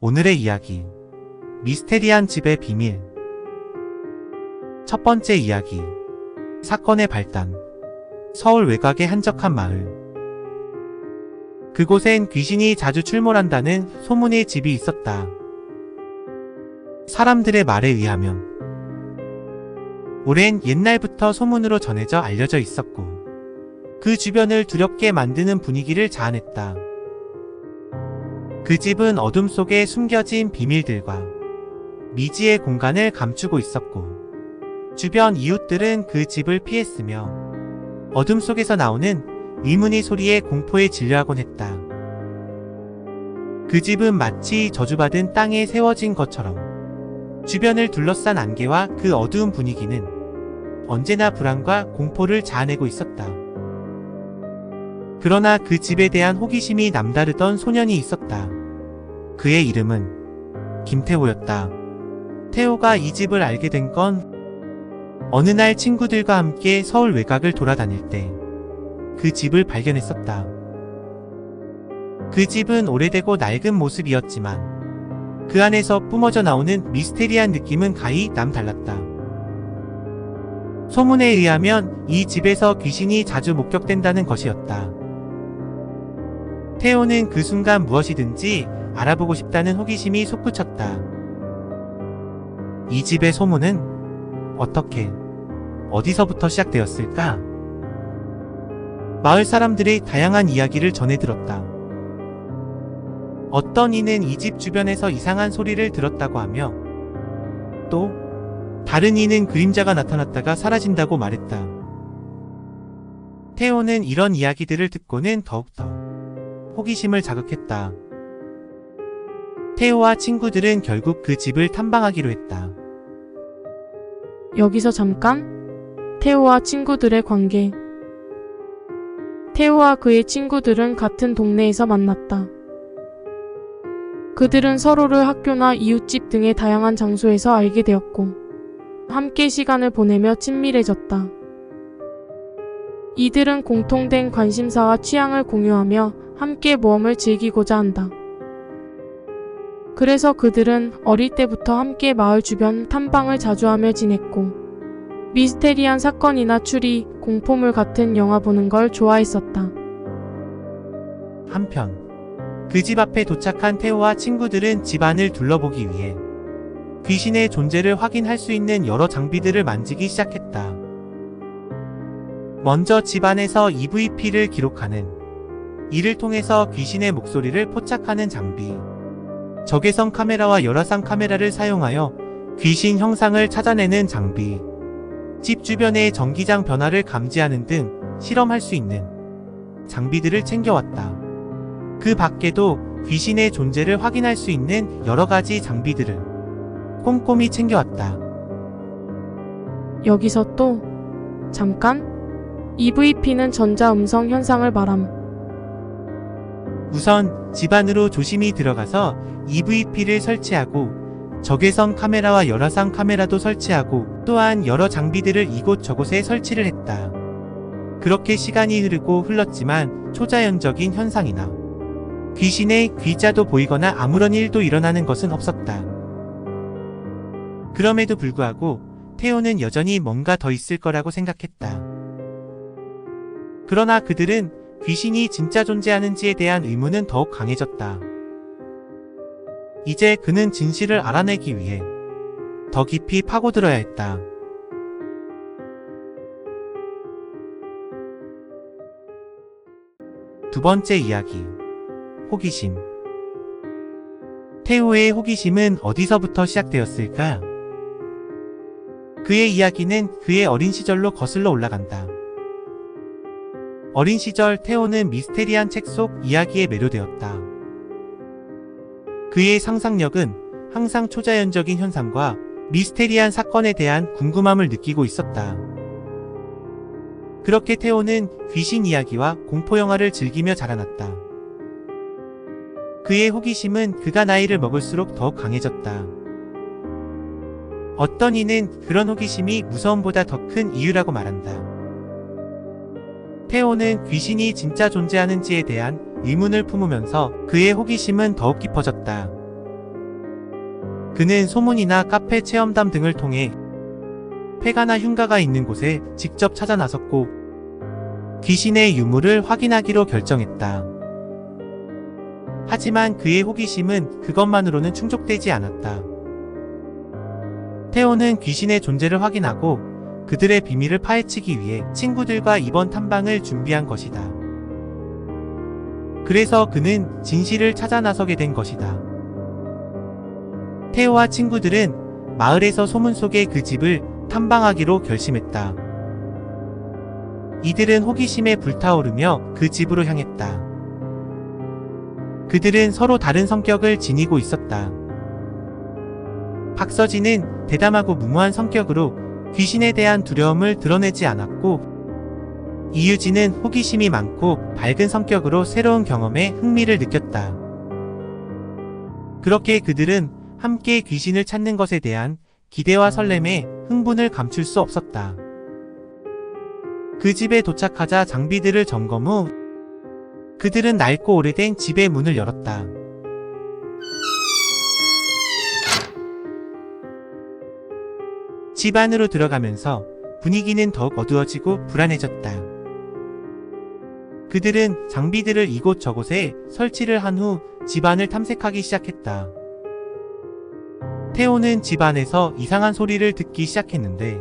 오늘의 이야기. 미스테리한 집의 비밀. 첫 번째 이야기. 사건의 발단. 서울 외곽의 한적한 마을. 그곳엔 귀신이 자주 출몰한다는 소문의 집이 있었다. 사람들의 말에 의하면 오랜 옛날부터 소문으로 전해져 알려져 있었고 그 주변을 두렵게 만드는 분위기를 자아냈다. 그 집은 어둠 속에 숨겨진 비밀들과 미지의 공간을 감추고 있었고 주변 이웃들은 그 집을 피했으며 어둠 속에서 나오는 의문의 소리에 공포에 질려하곤 했다. 그 집은 마치 저주받은 땅에 세워진 것처럼 주변을 둘러싼 안개와 그 어두운 분위기는 언제나 불안과 공포를 자아내고 있었다. 그러나 그 집에 대한 호기심이 남다르던 소년이 있었다. 그의 이름은 김태호였다. 태호가 이 집을 알게 된 건 어느 날 친구들과 함께 서울 외곽을 돌아다닐 때 그 집을 발견했었다. 그 집은 오래되고 낡은 모습이었지만 그 안에서 뿜어져 나오는 미스테리한 느낌은 가히 남달랐다. 소문에 의하면 이 집에서 귀신이 자주 목격된다는 것이었다. 태호는 그 순간 무엇이든지 알아보고 싶다는 호기심이 솟구쳤다. 이 집의 소문은 어떻게, 어디서부터 시작되었을까? 마을 사람들의 다양한 이야기를 전해 들었다. 어떤 이는 이 집 주변에서 이상한 소리를 들었다고 하며 또 다른 이는 그림자가 나타났다가 사라진다고 말했다. 태호는 이런 이야기들을 듣고는 더욱더 호기심을 자극했다. 태호와 친구들은 결국 그 집을 탐방하기로 했다. 여기서 잠깐. 태호와 친구들의 관계. 태호와 그의 친구들은 같은 동네에서 만났다. 그들은 서로를 학교나 이웃집 등의 다양한 장소에서 알게 되었고 함께 시간을 보내며 친밀해졌다. 이들은 공통된 관심사와 취향을 공유하며 함께 모험을 즐기고자 한다. 그래서 그들은 어릴 때부터 함께 마을 주변 탐방을 자주 하며 지냈고 미스테리한 사건이나 추리, 공포물 같은 영화 보는 걸 좋아했었다. 한편 그 집 앞에 도착한 태호와 친구들은 집 안을 둘러보기 위해 귀신의 존재를 확인할 수 있는 여러 장비들을 만지기 시작했다. 먼저 집 안에서 EVP를 기록하는, 이를 통해서 귀신의 목소리를 포착하는 장비, 적외선 카메라와 열화상 카메라를 사용하여 귀신 형상을 찾아내는 장비, 집 주변의 전기장 변화를 감지하는 등 실험할 수 있는 장비들을 챙겨왔다. 그 밖에도 귀신의 존재를 확인할 수 있는 여러가지 장비들을 꼼꼼히 챙겨왔다. 여기서 또 잠깐. EVP는 전자음성 현상을 말함. 우선 집 안으로 조심히 들어가서 EVP를 설치하고 적외선 카메라와 열화상 카메라도 설치하고 또한 여러 장비들을 이곳저곳에 설치를 했다. 그렇게 시간이 흐르고 흘렀지만 초자연적인 현상이나 귀신의 귀자도 보이거나 아무런 일도 일어나는 것은 없었다. 그럼에도 불구하고 태호는 여전히 뭔가 더 있을 거라고 생각했다. 그러나 그들은 귀신이 진짜 존재하는지에 대한 의문은 더욱 강해졌다. 이제 그는 진실을 알아내기 위해 더 깊이 파고들어야 했다. 두 번째 이야기. 호기심. 태호의 호기심은 어디서부터 시작되었을까? 그의 이야기는 그의 어린 시절로 거슬러 올라간다. 어린 시절 태호는 미스테리한 책 속 이야기에 매료되었다. 그의 상상력은 항상 초자연적인 현상과 미스테리한 사건에 대한 궁금함을 느끼고 있었다. 그렇게 태호는 귀신 이야기와 공포영화를 즐기며 자라났다. 그의 호기심은 그가 나이를 먹을수록 더욱 강해졌다. 어떤 이는 그런 호기심이 무서움보다 더 큰 이유라고 말한다. 태호는 귀신이 진짜 존재하는지에 대한 의문을 품으면서 그의 호기심은 더욱 깊어졌다. 그는 소문이나 카페 체험담 등을 통해 폐가나 흉가가 있는 곳에 직접 찾아 나섰고 귀신의 유무를 확인하기로 결정했다. 하지만 그의 호기심은 그것만으로는 충족되지 않았다. 테오는 귀신의 존재를 확인하고 그들의 비밀을 파헤치기 위해 친구들과 이번 탐방을 준비한 것이다. 그래서 그는 진실을 찾아 나서게 된 것이다. 테오와 친구들은 마을에서 소문 속의 그 집을 탐방하기로 결심했다. 이들은 호기심에 불타오르며 그 집으로 향했다. 그들은 서로 다른 성격을 지니고 있었다. 박서진은 대담하고 무모한 성격으로 귀신에 대한 두려움을 드러내지 않았고, 이유진은 호기심이 많고 밝은 성격으로 새로운 경험에 흥미를 느꼈다. 그렇게 그들은 함께 귀신을 찾는 것에 대한 기대와 설렘에 흥분을 감출 수 없었다. 그 집에 도착하자 장비들을 점검 후 그들은 낡고 오래된 집의 문을 열었다. 집 안으로 들어가면서 분위기는 더욱 어두워지고 불안해졌다. 그들은 장비들을 이곳저곳에 설치를 한 후 집안을 탐색하기 시작했다. 테오는 집 안에서 이상한 소리를 듣기 시작했는데,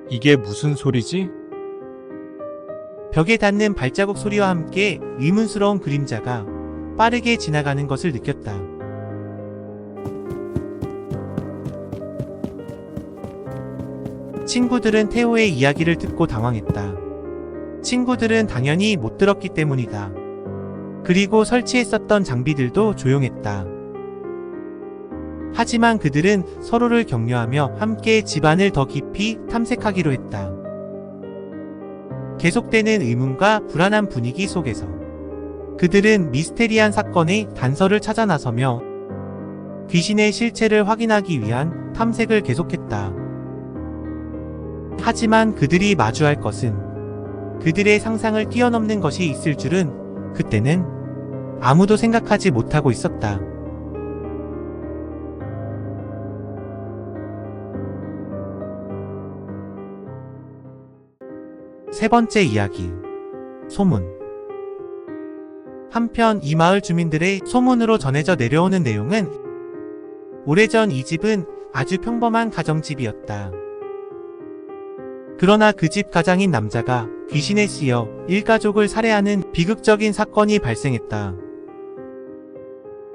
이게 무슨 소리지? 벽에 닿는 발자국 소리와 함께 의문스러운 그림자가 빠르게 지나가는 것을 느꼈다. 친구들은 테오의 이야기를 듣고 당황했다. 친구들은 당연히 못 들었기 때문이다. 그리고 설치했었던 장비들도 조용했다. 하지만 그들은 서로를 격려하며 함께 집안을 더 깊이 탐색하기로 했다. 계속되는 의문과 불안한 분위기 속에서 그들은 미스테리한 사건의 단서를 찾아 나서며 귀신의 실체를 확인하기 위한 탐색을 계속했다. 하지만 그들이 마주할 것은 그들의 상상을 뛰어넘는 것이 있을 줄은 그때는 아무도 생각하지 못하고 있었다. 세 번째 이야기, 소문. 한편 이 마을 주민들의 소문으로 전해져 내려오는 내용은 오래전 이 집은 아주 평범한 가정집이었다. 그러나 그 집 가장인 남자가 귀신에 씌여 일가족을 살해하는 비극적인 사건이 발생했다.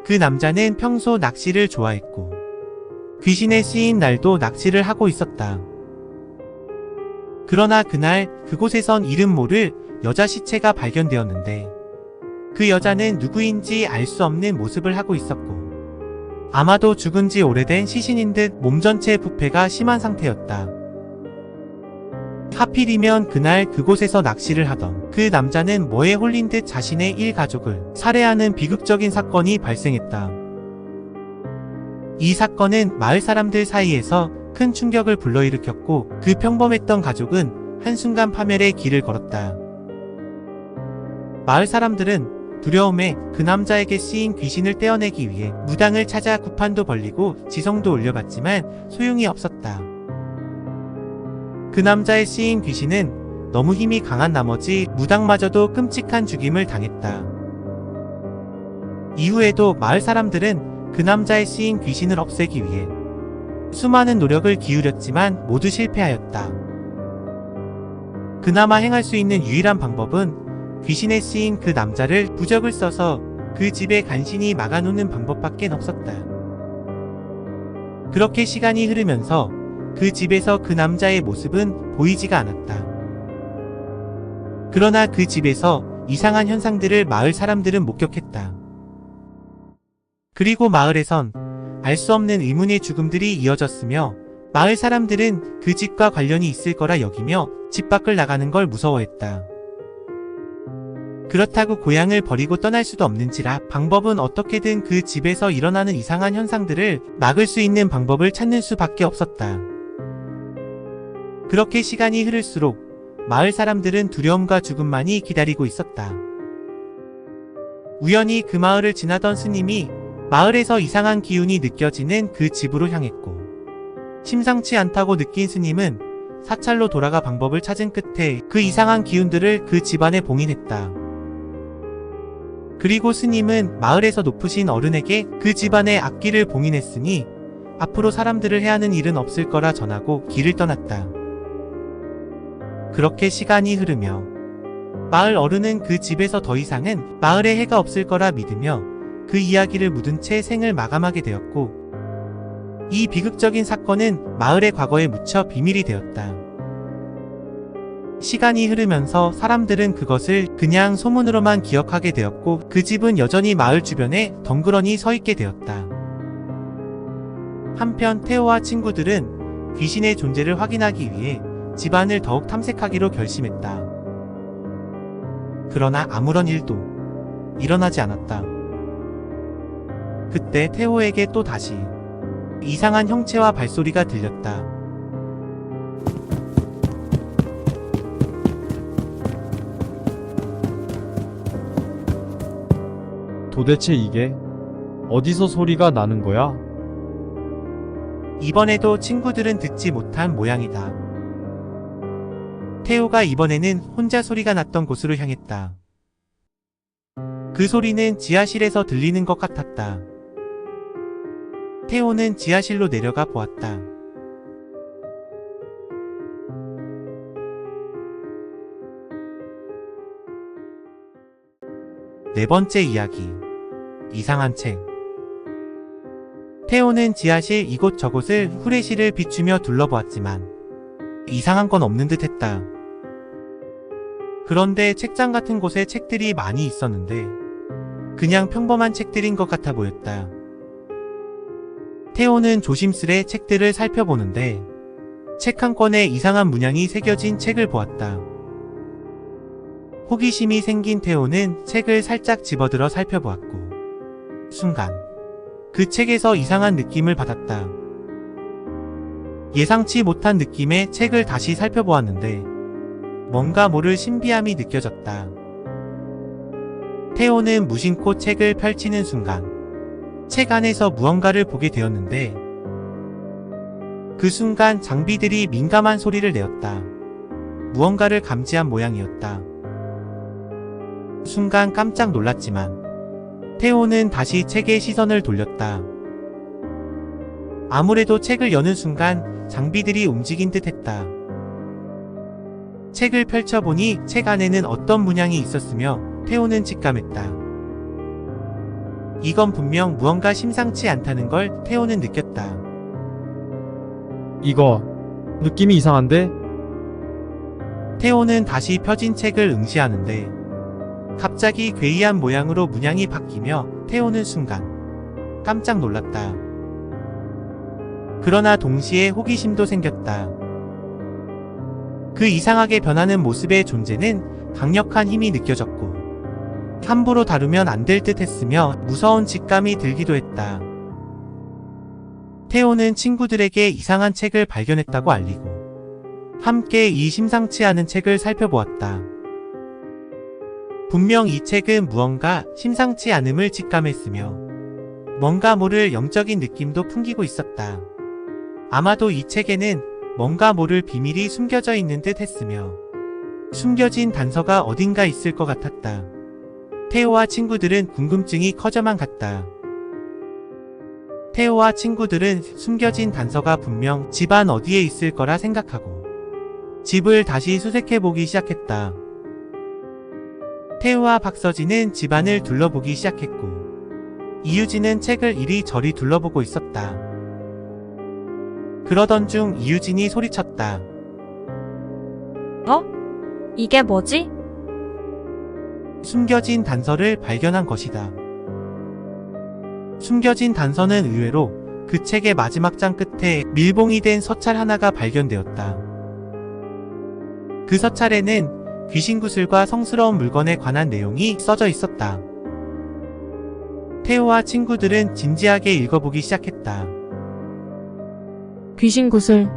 그 남자는 평소 낚시를 좋아했고 귀신에 씌인 날도 낚시를 하고 있었다. 그러나 그날 그곳에선 이름 모를 여자 시체가 발견되었는데 그 여자는 누구인지 알 수 없는 모습을 하고 있었고 아마도 죽은 지 오래된 시신인 듯 몸 전체의 부패가 심한 상태였다. 하필이면 그날 그곳에서 낚시를 하던 그 남자는 뭐에 홀린 듯 자신의 일가족을 살해하는 비극적인 사건이 발생했다. 이 사건은 마을 사람들 사이에서 큰 충격을 불러일으켰고 그 평범했던 가족은 한순간 파멸의 길을 걸었다. 마을 사람들은 두려움에 그 남자에게 씌인 귀신을 떼어내기 위해 무당을 찾아 구판도 벌리고 지성도 올려봤지만 소용이 없었다. 그 남자의 씌인 귀신은 너무 힘이 강한 나머지 무당마저도 끔찍한 죽임을 당했다. 이후에도 마을 사람들은 그 남자의 씌인 귀신을 없애기 위해 수많은 노력을 기울였지만 모두 실패하였다. 그나마 행할 수 있는 유일한 방법은 귀신에 씌인 그 남자를 부적을 써서 그 집에 간신히 막아놓는 방법밖에 없었다. 그렇게 시간이 흐르면서 그 집에서 그 남자의 모습은 보이지가 않았다. 그러나 그 집에서 이상한 현상들을 마을 사람들은 목격했다. 그리고 마을에선 알 수 없는 의문의 죽음들이 이어졌으며 마을 사람들은 그 집과 관련이 있을 거라 여기며 집 밖을 나가는 걸 무서워했다. 그렇다고 고향을 버리고 떠날 수도 없는지라 방법은 어떻게든 그 집에서 일어나는 이상한 현상들을 막을 수 있는 방법을 찾는 수밖에 없었다. 그렇게 시간이 흐를수록 마을 사람들은 두려움과 죽음만이 기다리고 있었다. 우연히 그 마을을 지나던 스님이 마을에서 이상한 기운이 느껴지는 그 집으로 향했고, 심상치 않다고 느낀 스님은 사찰로 돌아가 방법을 찾은 끝에 그 이상한 기운들을 그 집안에 봉인했다. 그리고 스님은 마을에서 높으신 어른에게 그 집안에 악기를 봉인했으니 앞으로 사람들을 해하는 일은 없을 거라 전하고 길을 떠났다. 그렇게 시간이 흐르며 마을 어른은 그 집에서 더 이상은 마을에 해가 없을 거라 믿으며 그 이야기를 묻은 채 생을 마감하게 되었고, 이 비극적인 사건은 마을의 과거에 묻혀 비밀이 되었다. 시간이 흐르면서 사람들은 그것을 그냥 소문으로만 기억하게 되었고, 그 집은 여전히 마을 주변에 덩그러니 서 있게 되었다. 한편 테오와 친구들은 귀신의 존재를 확인하기 위해 집안을 더욱 탐색하기로 결심했다. 그러나 아무런 일도 일어나지 않았다. 그때 테오에게 또 다시 이상한 형체와 발소리가 들렸다. 도대체 이게 어디서 소리가 나는 거야? 이번에도 친구들은 듣지 못한 모양이다. 테오가 이번에는 혼자 소리가 났던 곳으로 향했다. 그 소리는 지하실에서 들리는 것 같았다. 테오는 지하실로 내려가 보았다. 네 번째 이야기. 이상한 책. 테오는 지하실 이곳저곳을 후레쉬를 비추며 둘러보았지만 이상한 건 없는 듯 했다. 그런데 책장 같은 곳에 책들이 많이 있었는데 그냥 평범한 책들인 것 같아 보였다. 테오는 조심스레 책들을 살펴보는데 책 한 권에 이상한 문양이 새겨진 책을 보았다. 호기심이 생긴 테오는 책을 살짝 집어들어 살펴보았고, 순간 그 책에서 이상한 느낌을 받았다. 예상치 못한 느낌의 책을 다시 살펴보았는데 뭔가 모를 신비함이 느껴졌다. 테오는 무심코 책을 펼치는 순간 책 안에서 무언가를 보게 되었는데, 그 순간 장비들이 민감한 소리를 내었다. 무언가를 감지한 모양이었다. 순간 깜짝 놀랐지만 테오는 다시 책에 시선을 돌렸다. 아무래도 책을 여는 순간 장비들이 움직인 듯 했다. 책을 펼쳐보니 책 안에는 어떤 문양이 있었으며 테오는 직감했다. 이건 분명 무언가 심상치 않다는 걸 테오는 느꼈다. 이거 느낌이 이상한데? 테오는 다시 펴진 책을 응시하는데 갑자기 괴이한 모양으로 문양이 바뀌며 테오는 순간 깜짝 놀랐다. 그러나 동시에 호기심도 생겼다. 그 이상하게 변하는 모습의 존재는 강력한 힘이 느껴졌고 함부로 다루면 안 될 듯 했으며 무서운 직감이 들기도 했다. 테오는 친구들에게 이상한 책을 발견했다고 알리고 함께 이 심상치 않은 책을 살펴보았다. 분명 이 책은 무언가 심상치 않음을 직감했으며 뭔가 모를 영적인 느낌도 풍기고 있었다. 아마도 이 책에는 뭔가 모를 비밀이 숨겨져 있는 듯 했으며 숨겨진 단서가 어딘가 있을 것 같았다. 테오와 친구들은 궁금증이 커져만 갔다. 테오와 친구들은 숨겨진 단서가 분명 집안 어디에 있을 거라 생각하고 집을 다시 수색해보기 시작했다. 테오와 박서진은 집안을 둘러보기 시작했고 이유진은 책을 이리저리 둘러보고 있었다. 그러던 중 이유진이 소리쳤다. 어? 이게 뭐지? 숨겨진 단서를 발견한 것이다. 숨겨진 단서는 의외로 그 책의 마지막 장 끝에 밀봉이 된 서찰 하나가 발견되었다. 그 서찰에는 귀신 구슬과 성스러운 물건에 관한 내용이 써져 있었다. 테오와 친구들은 진지하게 읽어보기 시작했다. 귀신 구슬.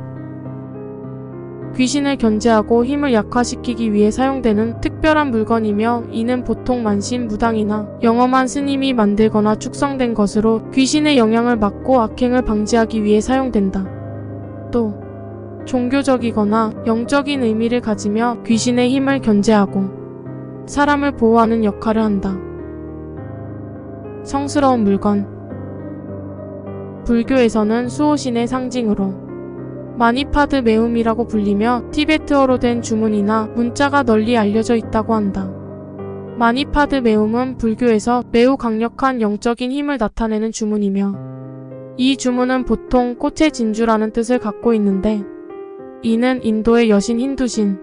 귀신을 견제하고 힘을 약화시키기 위해 사용되는 특별 특별한 물건이며 이는 보통 만신무당이나 영험한 스님이 만들거나 축성된 것으로 귀신의 영향을 막고 악행을 방지하기 위해 사용된다. 또 종교적이거나 영적인 의미를 가지며 귀신의 힘을 견제하고 사람을 보호하는 역할을 한다. 성스러운 물건. 불교에서는 수호신의 상징으로 마니파드 메움이라고 불리며 티베트어로 된 주문이나 문자가 널리 알려져 있다고 한다. 마니파드 메움은 불교에서 매우 강력한 영적인 힘을 나타내는 주문이며 이 주문은 보통 꽃의 진주라는 뜻을 갖고 있는데 이는 인도의 여신 힌두신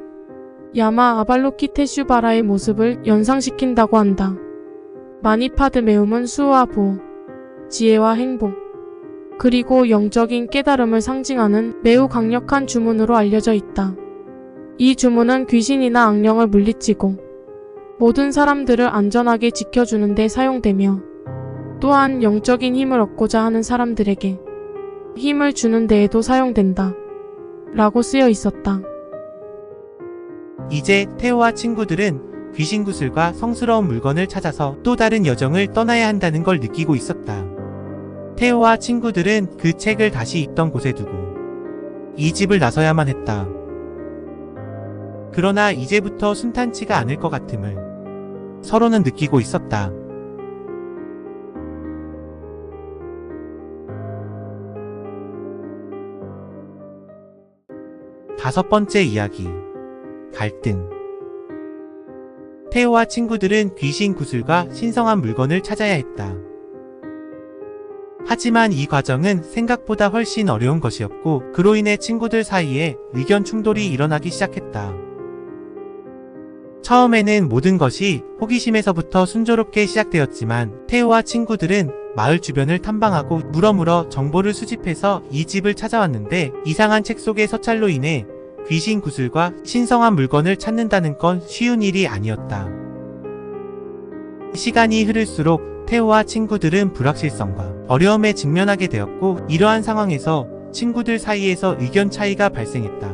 야마 아발로키테슈바라의 모습을 연상시킨다고 한다. 마니파드 메움은 수와 보호, 지혜와 행복, 그리고 영적인 깨달음을 상징하는 매우 강력한 주문으로 알려져 있다. 이 주문은 귀신이나 악령을 물리치고 모든 사람들을 안전하게 지켜주는 데 사용되며 또한 영적인 힘을 얻고자 하는 사람들에게 힘을 주는 데에도 사용된다. 라고 쓰여 있었다. 이제 테오와 친구들은 귀신 구슬과 성스러운 물건을 찾아서 또 다른 여정을 떠나야 한다는 걸 느끼고 있었다. 테오와 친구들은 그 책을 다시 있던 곳에 두고 이 집을 나서야만 했다. 그러나 이제부터 순탄치가 않을 것 같음을 서로는 느끼고 있었다. 다섯 번째 이야기. 갈등. 테오와 친구들은 귀신 구슬과 신성한 물건을 찾아야 했다. 하지만 이 과정은 생각보다 훨씬 어려운 것이었고 그로 인해 친구들 사이에 의견 충돌이 일어나기 시작했다. 처음에는 모든 것이 호기심에서부터 순조롭게 시작되었지만 테오와 친구들은 마을 주변을 탐방하고 물어물어 정보를 수집해서 이 집을 찾아왔는데 이상한 책 속의 서찰로 인해 귀신 구슬과 신성한 물건을 찾는다는 건 쉬운 일이 아니었다. 시간이 흐를수록 테오와 친구들은 불확실성과 어려움에 직면하게 되었고 이러한 상황에서 친구들 사이에서 의견 차이가 발생했다.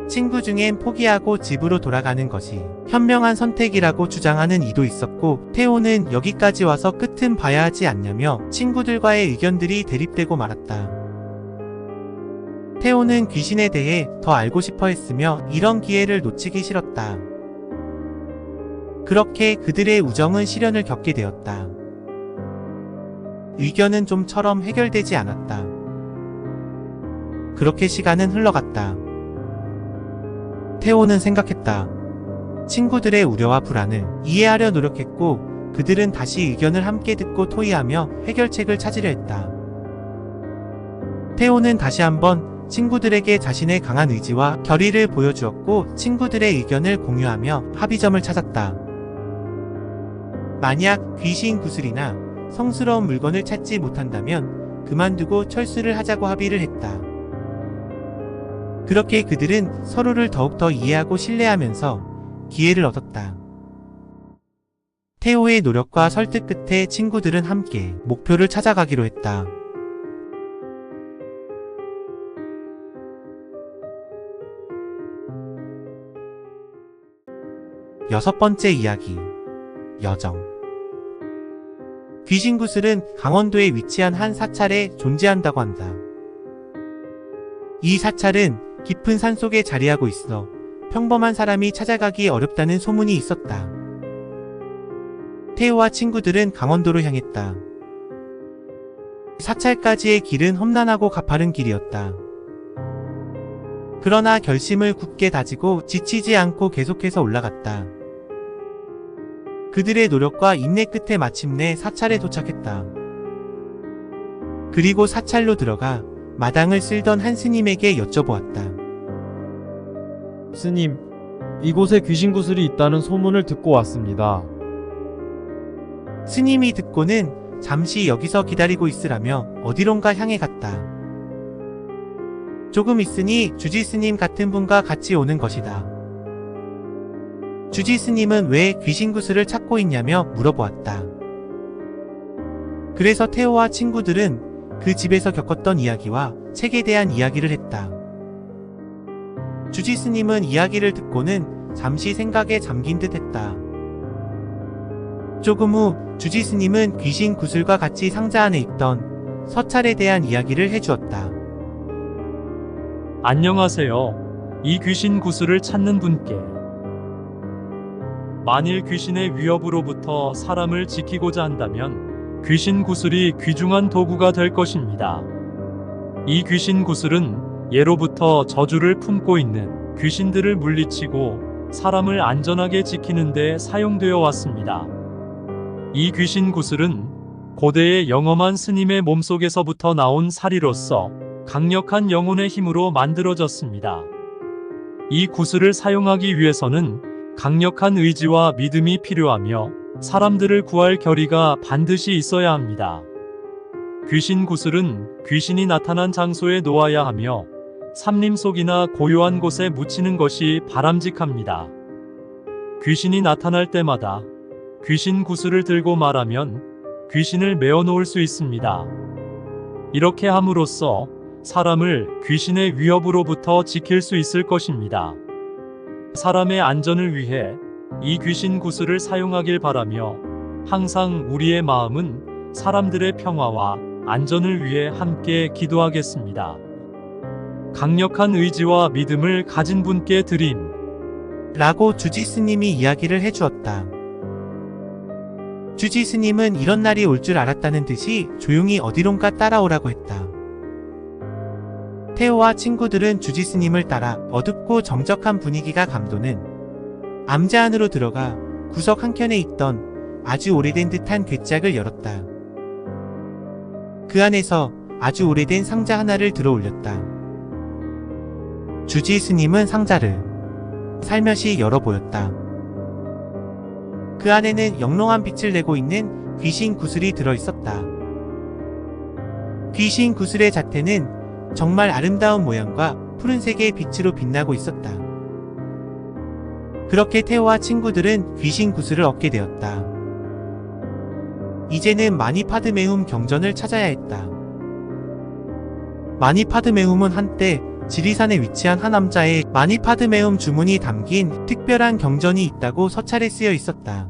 친구 중엔 포기하고 집으로 돌아가는 것이 현명한 선택이라고 주장하는 이도 있었고 테오는 여기까지 와서 끝은 봐야 하지 않냐며 친구들과의 의견들이 대립되고 말았다. 테오는 귀신에 대해 더 알고 싶어 했으며 이런 기회를 놓치기 싫었다. 그렇게 그들의 우정은 시련을 겪게 되었다. 의견은 좀처럼 해결되지 않았다. 그렇게 시간은 흘러갔다. 테오는 생각했다. 친구들의 우려와 불안을 이해하려 노력했고 그들은 다시 의견을 함께 듣고 토의하며 해결책을 찾으려 했다. 테오는 다시 한번 친구들에게 자신의 강한 의지와 결의를 보여주었고 친구들의 의견을 공유하며 합의점을 찾았다. 만약 귀신 구슬이나 성스러운 물건을 찾지 못한다면 그만두고 철수를 하자고 합의를 했다. 그렇게 그들은 서로를 더욱더 이해하고 신뢰하면서 기회를 얻었다. 테오의 노력과 설득 끝에 친구들은 함께 목표를 찾아가기로 했다. 여섯 번째 이야기. 여정. 귀신 구슬은 강원도에 위치한 한 사찰에 존재한다고 한다. 이 사찰은 깊은 산속에 자리하고 있어 평범한 사람이 찾아가기 어렵다는 소문이 있었다. 테오와 친구들은 강원도로 향했다. 사찰까지의 길은 험난하고 가파른 길이었다. 그러나 결심을 굳게 다지고 지치지 않고 계속해서 올라갔다. 그들의 노력과 인내 끝에 마침내 사찰에 도착했다. 그리고 사찰로 들어가 마당을 쓸던 한 스님에게 여쭤보았다. 스님, 이곳에 귀신 구슬이 있다는 소문을 듣고 왔습니다. 스님이 듣고는 잠시 여기서 기다리고 있으라며 어디론가 향해 갔다. 조금 있으니 주지 스님 같은 분과 같이 오는 것이다. 주지 스님은 왜 귀신 구슬을 찾고 있냐며 물어보았다. 그래서 테오와 친구들은 그 집에서 겪었던 이야기와 책에 대한 이야기를 했다. 주지 스님은 이야기를 듣고는 잠시 생각에 잠긴 듯 했다. 조금 후 주지스님은 귀신 구슬과 같이 상자 안에 있던 서찰에 대한 이야기를 해주었다. 안녕하세요. 이 귀신 구슬을 찾는 분께 만일 귀신의 위협으로부터 사람을 지키고자 한다면 귀신 구슬이 귀중한 도구가 될 것입니다. 이 귀신 구슬은 예로부터 저주를 품고 있는 귀신들을 물리치고 사람을 안전하게 지키는 데 사용되어 왔습니다. 이 귀신 구슬은 고대의 영험한 스님의 몸속에서부터 나온 사리로서 강력한 영혼의 힘으로 만들어졌습니다. 이 구슬을 사용하기 위해서는 강력한 의지와 믿음이 필요하며 사람들을 구할 결의가 반드시 있어야 합니다. 귀신 구슬은 귀신이 나타난 장소에 놓아야 하며 산림 속이나 고요한 곳에 묻히는 것이 바람직합니다. 귀신이 나타날 때마다 귀신 구슬을 들고 말하면 귀신을 메어 놓을 수 있습니다. 이렇게 함으로써 사람을 귀신의 위협으로부터 지킬 수 있을 것입니다. 사람의 안전을 위해 이 귀신 구슬을 사용하길 바라며 항상 우리의 마음은 사람들의 평화와 안전을 위해 함께 기도하겠습니다. 강력한 의지와 믿음을 가진 분께 드림. 라고 주지스님이 이야기를 해주었다. 주지스님은 이런 날이 올 줄 알았다는 듯이 조용히 어디론가 따라오라고 했다. 테오와 친구들은 주지스님을 따라 어둡고 정적한 분위기가 감도는 암자 안으로 들어가 구석 한켠에 있던 아주 오래된 듯한 괴짝을 열었다. 그 안에서 아주 오래된 상자 하나를 들어 올렸다. 주지스님은 상자를 살며시 열어보였다. 그 안에는 영롱한 빛을 내고 있는 귀신 구슬이 들어있었다. 귀신 구슬의 자태는 정말 아름다운 모양과 푸른색의 빛으로 빛나고 있었다. 그렇게 테오와 친구들은 귀신 구슬을 얻게 되었다. 이제는 마니파드메움 경전을 찾아야 했다. 마니파드메움은 한때 지리산에 위치한 한 암자에 마니파드메움 주문이 담긴 특별한 경전이 있다고 서찰에 쓰여 있었다.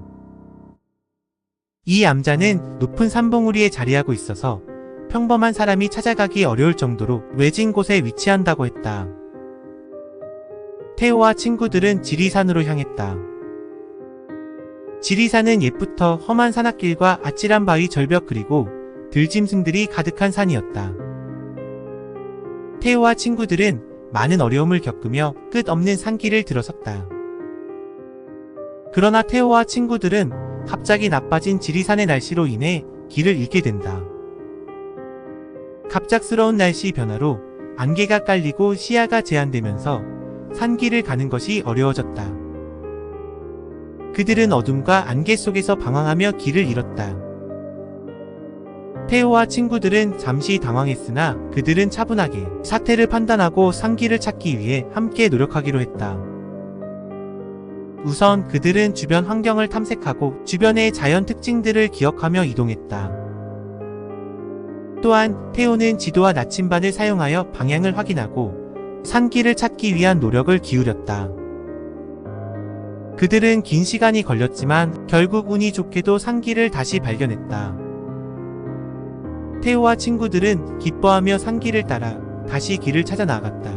이 암자는 높은 산봉우리에 자리하고 있어서 평범한 사람이 찾아가기 어려울 정도로 외진 곳에 위치한다고 했다. 테오와 친구들은 지리산으로 향했다. 지리산은 옛부터 험한 산악길과 아찔한 바위 절벽 그리고 들짐승들이 가득한 산이었다. 테오와 친구들은 많은 어려움을 겪으며 끝없는 산길을 들어섰다. 그러나 테오와 친구들은 갑자기 나빠진 지리산의 날씨로 인해 길을 잃게 된다. 갑작스러운 날씨 변화로 안개가 깔리고 시야가 제한되면서 산길을 가는 것이 어려워졌다. 그들은 어둠과 안개 속에서 방황하며 길을 잃었다. 테오와 친구들은 잠시 당황했으나 그들은 차분하게 사태를 판단하고 산길을 찾기 위해 함께 노력하기로 했다. 우선 그들은 주변 환경을 탐색하고 주변의 자연 특징들을 기억하며 이동했다. 또한 테오는 지도와 나침반을 사용하여 방향을 확인하고 산길을 찾기 위한 노력을 기울였다. 그들은 긴 시간이 걸렸지만 결국 운이 좋게도 산길을 다시 발견했다. 테오와 친구들은 기뻐하며 산길을 따라 다시 길을 찾아 나갔다.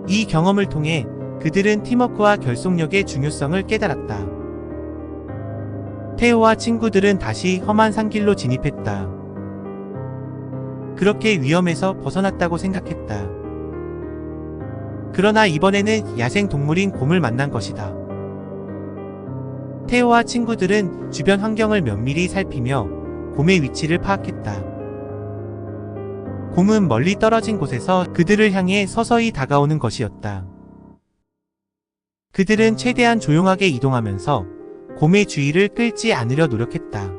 이 경험을 통해 그들은 팀워크와 결속력의 중요성을 깨달았다. 테오와 친구들은 다시 험한 산길로 진입했다. 그렇게 위험에서 벗어났다고 생각했다. 그러나 이번에는 야생 동물인 곰을 만난 것이다. 테오와 친구들은 주변 환경을 면밀히 살피며 곰의 위치를 파악했다. 곰은 멀리 떨어진 곳에서 그들을 향해 서서히 다가오는 것이었다. 그들은 최대한 조용하게 이동하면서 곰의 주의를 끌지 않으려 노력했다.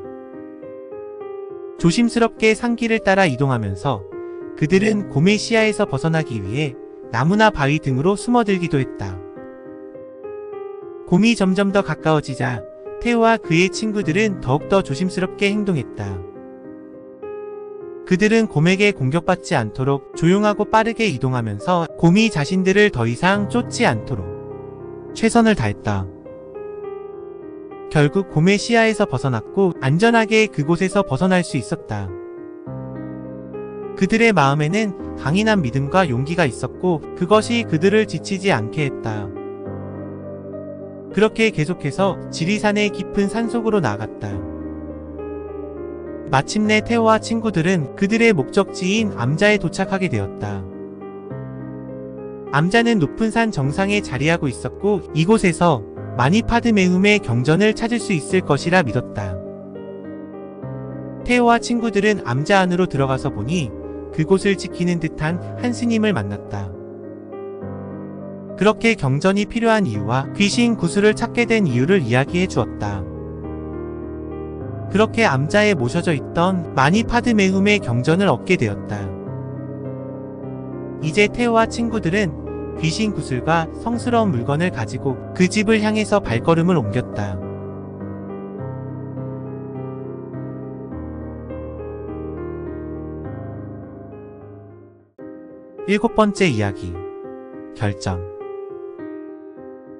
조심스럽게 산길을 따라 이동하면서 그들은 곰의 시야에서 벗어나기 위해 나무나 바위 등으로 숨어들기도 했다. 곰이 점점 더 가까워지자 테오와 그의 친구들은 더욱더 조심스럽게 행동했다. 그들은 곰에게 공격받지 않도록 조용하고 빠르게 이동하면서 곰이 자신들을 더 이상 쫓지 않도록 최선을 다했다. 결국 곰의 시야에서 벗어났고 안전하게 그곳에서 벗어날 수 있었다. 그들의 마음에는 강인한 믿음과 용기가 있었고 그것이 그들을 지치지 않게 했다. 그렇게 계속해서 지리산의 깊은 산속으로 나아갔다. 마침내 테오와 친구들은 그들의 목적지인 암자에 도착하게 되었다. 암자는 높은 산 정상에 자리하고 있었고 이곳에서 마니파드메움의 경전을 찾을 수 있을 것이라 믿었다. 테오와 친구들은 암자 안으로 들어가서 보니 그곳을 지키는 듯한 한 스님을 만났다. 그렇게 경전이 필요한 이유와 귀신 구슬을 찾게 된 이유를 이야기해 주었다. 그렇게 암자에 모셔져 있던 마니파드메움의 경전을 얻게 되었다. 이제 테오와 친구들은 귀신 구슬과 성스러운 물건을 가지고 그 집을 향해서 발걸음을 옮겼다. 일곱 번째 이야기. 결정.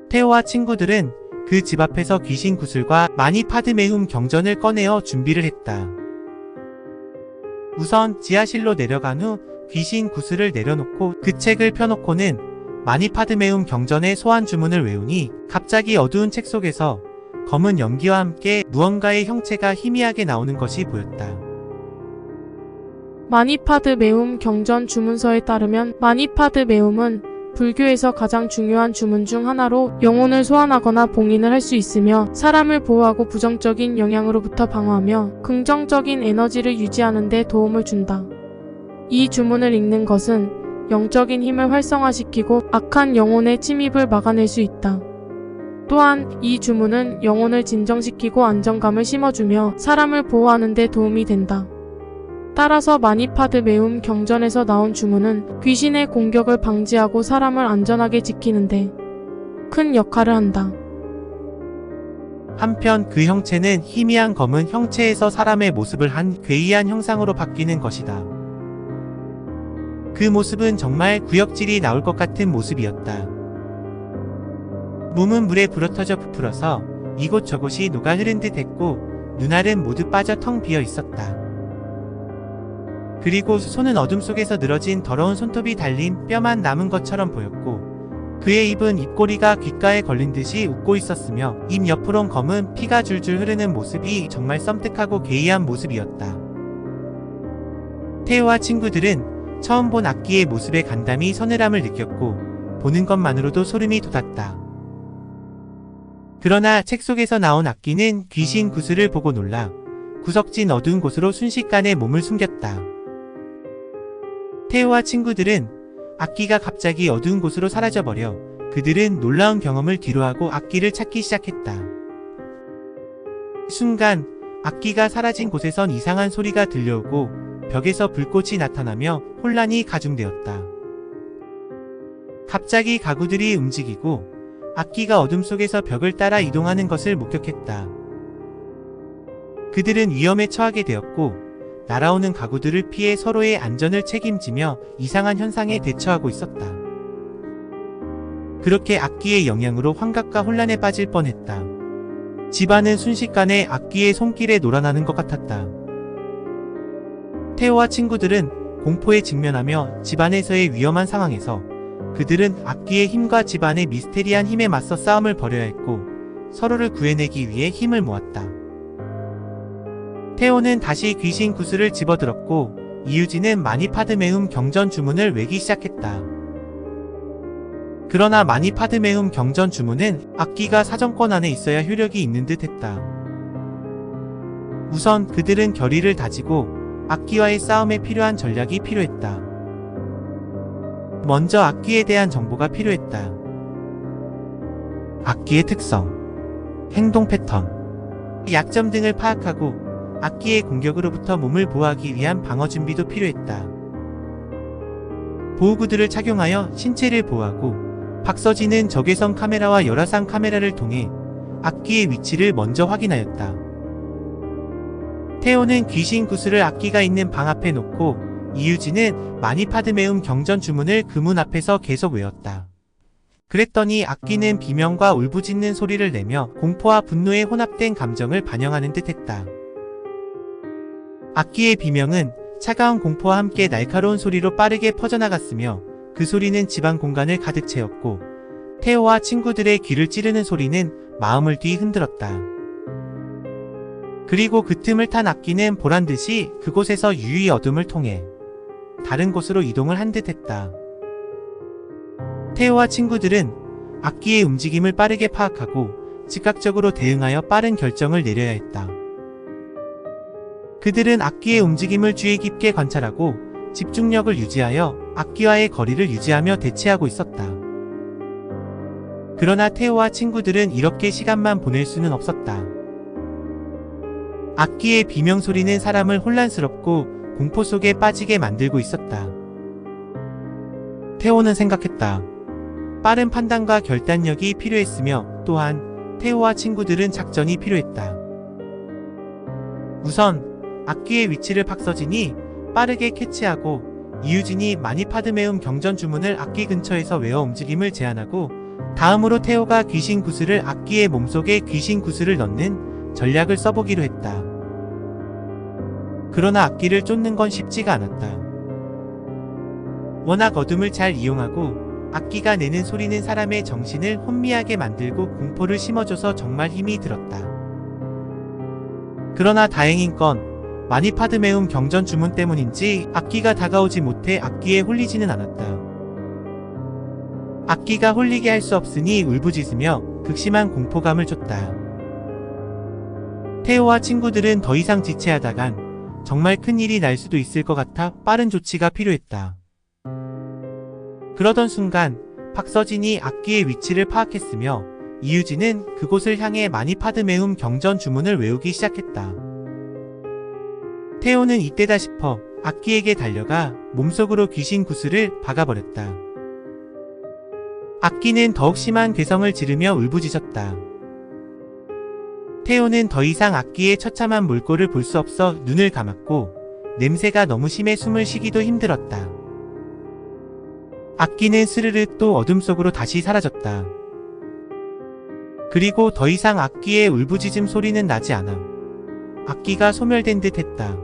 테오와 친구들은 그 집 앞에서 귀신 구슬과 마니파드메움 경전을 꺼내어 준비를 했다. 우선 지하실로 내려간 후 귀신 구슬을 내려놓고 그 책을 펴놓고는 마니파드메움 경전의 소환 주문을 외우니 갑자기 어두운 책 속에서 검은 연기와 함께 무언가의 형체가 희미하게 나오는 것이 보였다. 마니파드메움 경전 주문서에 따르면 마니파드메움은 불교에서 가장 중요한 주문 중 하나로 영혼을 소환하거나 봉인을 할 수 있으며 사람을 보호하고 부정적인 영향으로부터 방어하며 긍정적인 에너지를 유지하는 데 도움을 준다. 이 주문을 읽는 것은 영적인 힘을 활성화시키고 악한 영혼의 침입을 막아낼 수 있다. 또한 이 주문은 영혼을 진정시키고 안정감을 심어주며 사람을 보호하는 데 도움이 된다. 따라서 마니파드메움 경전에서 나온 주문은 귀신의 공격을 방지하고 사람을 안전하게 지키는데 큰 역할을 한다. 한편 그 형체는 희미한 검은 형체에서 사람의 모습을 한 괴이한 형상으로 바뀌는 것이다. 그 모습은 정말 구역질이 나올 것 같은 모습이었다. 몸은 물에 불어터져 부풀어서 이곳저곳이 녹아 흐른 듯 했고 눈알은 모두 빠져 텅 비어 있었다. 그리고 손은 어둠 속에서 늘어진 더러운 손톱이 달린 뼈만 남은 것처럼 보였고 그의 입은 입꼬리가 귓가에 걸린 듯이 웃고 있었으며 입 옆으론 검은 피가 줄줄 흐르는 모습이 정말 썸뜩하고 괴이한 모습이었다. 테오와 친구들은 처음 본 악기의 모습에 간담이 서늘함을 느꼈고 보는 것만으로도 소름이 돋았다. 그러나 책 속에서 나온 악기는 귀신 구슬을 보고 놀라 구석진 어두운 곳으로 순식간에 몸을 숨겼다. 테오와 친구들은 악기가 갑자기 어두운 곳으로 사라져버려 그들은 놀라운 경험을 뒤로하고 악기를 찾기 시작했다. 순간 악기가 사라진 곳에선 이상한 소리가 들려오고 벽에서 불꽃이 나타나며 혼란이 가중되었다. 갑자기 가구들이 움직이고 악기가 어둠 속에서 벽을 따라 이동하는 것을 목격했다. 그들은 위험에 처하게 되었고 날아오는 가구들을 피해 서로의 안전을 책임지며 이상한 현상에 대처하고 있었다. 그렇게 악기의 영향으로 환각과 혼란에 빠질 뻔했다. 집안은 순식간에 악기의 손길에 놀아나는 것 같았다. 테오와 친구들은 공포에 직면하며 집안에서의 위험한 상황에서 그들은 악기의 힘과 집안의 미스테리한 힘에 맞서 싸움을 벌여야 했고 서로를 구해내기 위해 힘을 모았다. 테오는 다시 귀신 구슬을 집어들었고 이유지는 마니파드메움 경전 주문을 외기 시작했다. 그러나 마니파드메움 경전 주문은 악기가 사정권 안에 있어야 효력이 있는 듯 했다. 우선 그들은 결의를 다지고 악기와의 싸움에 필요한 전략이 필요했다. 먼저 악기에 대한 정보가 필요했다. 악기의 특성, 행동 패턴, 약점 등을 파악하고 악기의 공격으로부터 몸을 보호하기 위한 방어 준비도 필요했다. 보호구들을 착용하여 신체를 보호하고 박서진은 적외선 카메라와 열화상 카메라를 통해 악기의 위치를 먼저 확인하였다. 테오는 귀신 구슬을 악기가 있는 방 앞에 놓고 이유지는 마니파드메움 경전 주문을 그 문 앞에서 계속 외웠다. 그랬더니 악기는 비명과 울부짖는 소리를 내며 공포와 분노의 혼합된 감정을 반영하는 듯했다. 악기의 비명은 차가운 공포와 함께 날카로운 소리로 빠르게 퍼져나갔으며 그 소리는 집안 공간을 가득 채웠고 테오와 친구들의 귀를 찌르는 소리는 마음을 뒤흔들었다. 그리고 그 틈을 탄 악기는 보란듯이 그곳에서 유유히 어둠을 통해 다른 곳으로 이동을 한 듯했다. 테오와 친구들은 악기의 움직임을 빠르게 파악하고 즉각적으로 대응하여 빠른 결정을 내려야 했다. 그들은 악기의 움직임을 주의 깊게 관찰하고 집중력을 유지하여 악기와의 거리를 유지하며 대치하고 있었다. 그러나 테오와 친구들은 이렇게 시간만 보낼 수는 없었다. 악기의 비명 소리는 사람을 혼란스럽고 공포 속에 빠지게 만들고 있었다. 테오는 생각했다. 빠른 판단과 결단력이 필요했으며 또한 테오와 친구들은 작전이 필요했다. 우선 악기의 위치를 박서진이 빠르게 캐치하고 이유진이 마니파드메움 경전 주문을 악기 근처에서 외워 움직임을 제한하고 다음으로 테오가 귀신 구슬을 악기의 몸속에 귀신 구슬을 넣는 전략을 써보기로 했다. 그러나 악기를 쫓는 건 쉽지가 않았다. 워낙 어둠을 잘 이용하고 악기가 내는 소리는 사람의 정신을 혼미하게 만들고 공포를 심어줘서 정말 힘이 들었다. 그러나 다행인 건 마니파드메움 경전 주문 때문인지 악기가 다가오지 못해 악기에 홀리지는 않았다. 악기가 홀리게 할 수 없으니 울부짖으며 극심한 공포감을 줬다. 테오와 친구들은 더 이상 지체하다간 정말 큰일이 날 수도 있을 것 같아 빠른 조치가 필요했다. 그러던 순간 박서진이 악기의 위치를 파악했으며 이유진은 그곳을 향해 마니파드메움 경전 주문을 외우기 시작했다. 테오는 이때다 싶어 악기에게 달려가 몸속으로 귀신 구슬을 박아버렸다. 악기는 더욱 심한 괴성을 지르며 울부짖었다. 테오는 더 이상 악기의 처참한 물꼬를 볼 수 없어 눈을 감았고 냄새가 너무 심해 숨을 쉬기도 힘들었다. 악기는 스르르 또 어둠 속으로 다시 사라졌다. 그리고 더 이상 악기의 울부짖음 소리는 나지 않아 악기가 소멸된 듯 했다.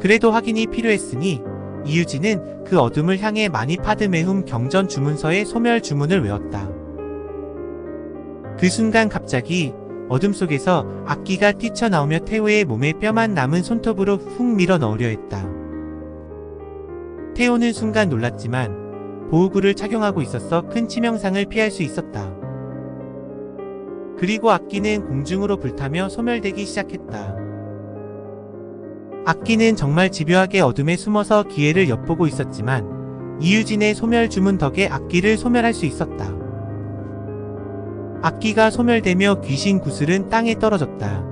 그래도 확인이 필요했으니 이유진은 그 어둠을 향해 마니파드메움 경전 주문서의 소멸 주문을 외웠다. 그 순간 갑자기 어둠 속에서 악기가 뛰쳐나오며 테오의 몸에 뼈만 남은 손톱으로 훅 밀어 넣으려 했다. 테오는 순간 놀랐지만 보호구를 착용하고 있어서 큰 치명상을 피할 수 있었다. 그리고 악기는 공중으로 불타며 소멸되기 시작했다. 악기는 정말 집요하게 어둠에 숨어서 기회를 엿보고 있었지만 이유진의 소멸 주문 덕에 악기를 소멸할 수 있었다. 악기가 소멸되며 귀신 구슬은 땅에 떨어졌다.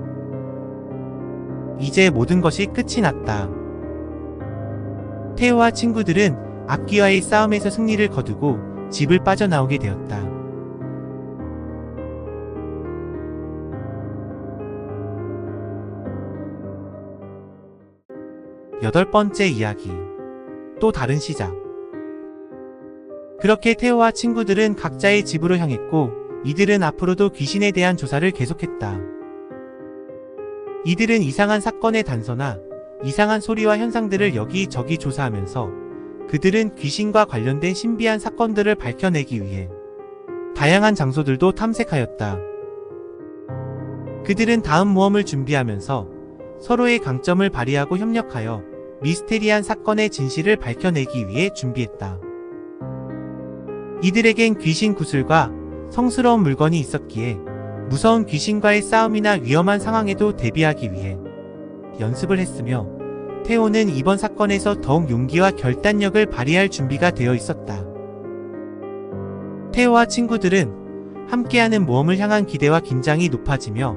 이제 모든 것이 끝이 났다. 테오와 친구들은 악기와의 싸움에서 승리를 거두고 집을 빠져나오게 되었다. 여덟 번째 이야기. 또 다른 시작. 그렇게 테오와 친구들은 각자의 집으로 향했고 이들은 앞으로도 귀신에 대한 조사를 계속했다. 이들은 이상한 사건의 단서나 이상한 소리와 현상들을 여기저기 조사하면서 그들은 귀신과 관련된 신비한 사건들을 밝혀내기 위해 다양한 장소들도 탐색하였다. 그들은 다음 모험을 준비하면서 서로의 강점을 발휘하고 협력하여 미스테리한 사건의 진실을 밝혀내기 위해 준비했다. 이들에겐 귀신 구슬과 성스러운 물건이 있었기에 무서운 귀신과의 싸움이나 위험한 상황에도 대비하기 위해 연습을 했으며 테오는 이번 사건에서 더욱 용기와 결단력을 발휘할 준비가 되어 있었다. 테오와 친구들은 함께하는 모험을 향한 기대와 긴장이 높아지며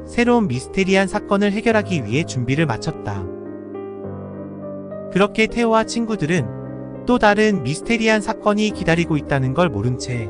새로운 미스테리한 사건을 해결하기 위해 준비를 마쳤다. 그렇게 테오와 친구들은 또 다른 미스테리한 사건이 기다리고 있다는 걸 모른 채